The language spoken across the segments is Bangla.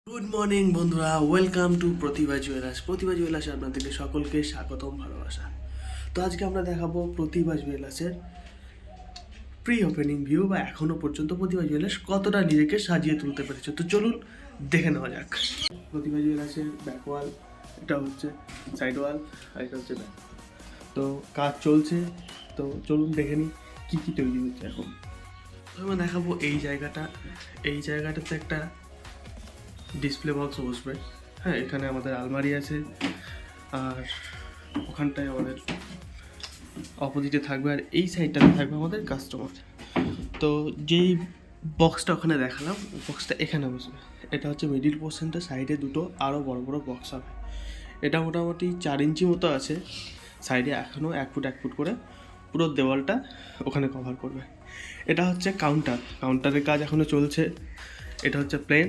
গুড মর্নিং বন্ধুরা, ওয়েলকাম টু প্রতিভা জুয়েলার্স। প্রতিভা জুয়েলার্সে আপনাদেরকে সকলকে স্বাগতম, ভালোবাসা। তো আজকে আমরা দেখাবো প্রতিভা জুয়েলার্সের প্রি ওপেনিং ভিউ, বা এখনও পর্যন্ত প্রতিভা জুয়েলার্স কতটা নিজেকে সাজিয়ে তুলতে পেরেছে। তো চলুন দেখে নেওয়া যাক। প্রতিভা জুয়েলার্সের ব্যাক ওয়াল, এটা হচ্ছে সাইড ওয়াল, আর এটা হচ্ছে ব্যাক। তো কাজ চলছে, তো চলুন দেখে নিই কী কী তৈরি হচ্ছে এখন। আমরা দেখাবো এই জায়গাটাতে একটা ডিসপ্লে বক্স বসবে। হ্যাঁ, এখানে আমাদের আলমারি আছে, আর ওখানটায় আমাদের অপোজিটে থাকবে, আর এই সাইডটাতে থাকবে আমাদের কাস্টমার। তো যেই বক্সটা ওখানে দেখালাম, বক্সটা এখানে বসবে। এটা হচ্ছে মিডিল পোর্শনটা, সাইডে দুটো আরও বড় বড় বক্স হবে। এটা মোটামুটি 4 ইঞ্চি মতো আছে, সাইডে এখনও 1 ফুট 1 ফুট করে পুরো দেওয়ালটা ওখানে কভার করবে। এটা হচ্ছে কাউন্টারের কাজ এখনও চলছে। এটা হচ্ছে প্লেন,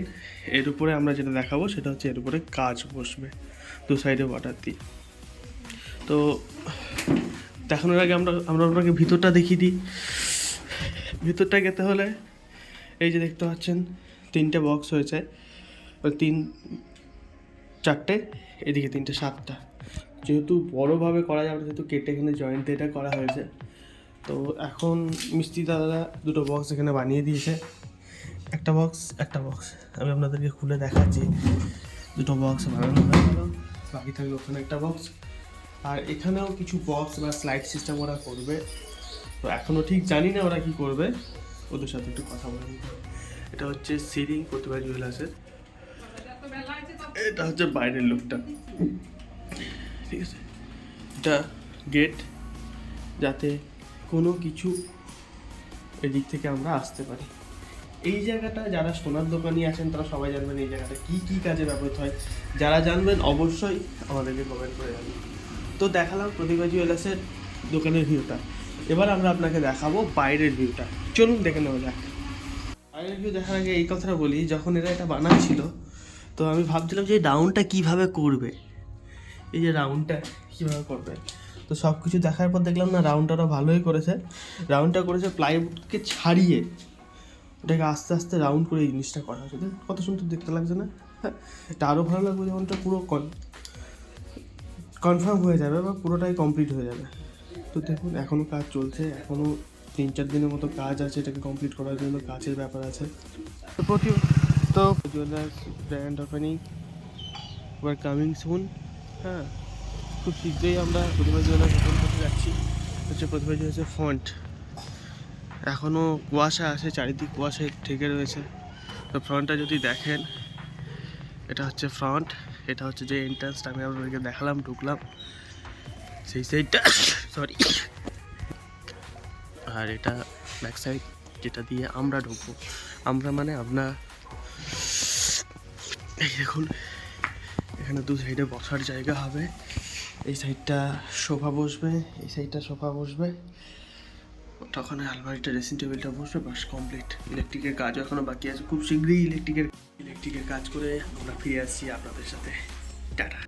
এর উপরে আমরা যেটা দেখাবো সেটা হচ্ছে এর উপরে কাজ বসবে দু সাইডে বর্ডার দিয়ে। তো দেখানোর আগে আমরা আপনাকে ভিতরটা দেখিয়ে দিই। ভিতরটা যেতে হলে এই যে দেখতে পাচ্ছেন 3টে বক্স হয়েছে, 4টে, এদিকে 3টে, 7টা। যেহেতু বড়োভাবে করা যাবে, যেহেতু কেটে এখানে জয়েন্ট এটা করা হয়েছে, তো এখন মিস্ত্রি দাদারা দুটো বক্স এখানে বানিয়ে দিয়েছে। একটা বক্স আমি আপনাদেরকে খুলে দেখাচ্ছি। দুটো বক্স বানানো হয়ে গেল, বাকি থাকবে ওখানে একটা বক্স, আর এখানেও কিছু বক্স বা স্লাইড সিস্টেম ওরা করবে। তো এখনও ঠিক জানি না ওরা কী করবে, ওদের সাথে একটু কথা বলে নিতে হবে। এটা হচ্ছে সিলিং প্রতিভা জুয়েলার্সের, এটা হচ্ছে বাইরের লুকটা, ঠিক আছে। এটা গেট, যাতে কোনো কিছু এদিক থেকে আমরা আসতে পারি। এই জায়গাটা যারা সোনার দোকানি আছেন তারা সবাই জানবেন এই জায়গাটা কী কী কাজে ব্যবহৃত হয়। যারা জানবেন অবশ্যই আমাদেরকে কমেন্ট করে জানবেন। তো দেখালাম প্রতিভা জুয়েলার্সের দোকানের ভিউটা, এবার আমরা আপনাকে দেখাবো বাইরের ভিউটা। চলুন দেখে নেওয়া যাক। বাইরের ভিউ দেখার আগে এই কথাটা বলি, যখন এরা এটা বানাচ্ছিল তো আমি ভাবছিলাম যে এই রাউন্ডটা কীভাবে করবে, এই যে রাউন্ডটা কীভাবে করবে। তো সব কিছু দেখার পর দেখলাম না, রাউন্ডটা ভালোই করেছে। রাউন্ডটা করেছে প্লাইউডকে ছাড়িয়ে, ওটাকে আস্তে আস্তে রাউন্ড করে এই জিনিসটা করা হয়েছে। কত সুন্দর দেখতে লাগছে না? হ্যাঁ, এটা আরও ভালো লাগবে যখন এটা পুরো কনফার্ম হয়ে যাবে বা পুরোটাই কমপ্লিট হয়ে যাবে। তো দেখুন এখনও কাজ চলছে, এখনও 3-4 দিনের মতো কাজ আছে এটাকে কমপ্লিট করার জন্য, কাজের ব্যাপার আছে। তো jewellers brand opening were coming soon. হ্যাঁ, খুব শীঘ্রই আমরা প্রতিভা জুয়েলার্স ওপেন করতে যাচ্ছি। হচ্ছে প্রতিভা জুয়েলার্সের ফ্রন্ট, এখনও কুয়াশা আছে, চারিদিক কুয়াশায় ঢেকে রয়েছে। তো ফ্রন্টটা যদি দেখেন, এটা হচ্ছে ফ্রন্ট, এটা হচ্ছে যে এন্ট্রান্সটা আমি আপনাদেরকে দেখালাম, ঢুকলাম সেই সাইডটা, সরি। আর এটা ব্যাক সাইড, যেটা দিয়ে আমরা ঢুকবো। আমরা মানে আপনার এই দেখুন, এখানে দু সাইডে বসার জায়গা হবে। এই সাইডটা সোফা বসবে, এই সাইডটা সোফা বসবে, তখন আলমারিটা, ড্রেসিং টেবিলটা বসবে, বাস কমপ্লিট। ইলেকট্রিকের কাজও এখনও বাকি আছে, খুব শীঘ্রই ইলেকট্রিকের কাজ করে আমরা ফিরে আসছি আপনাদের সাথে। টাটা।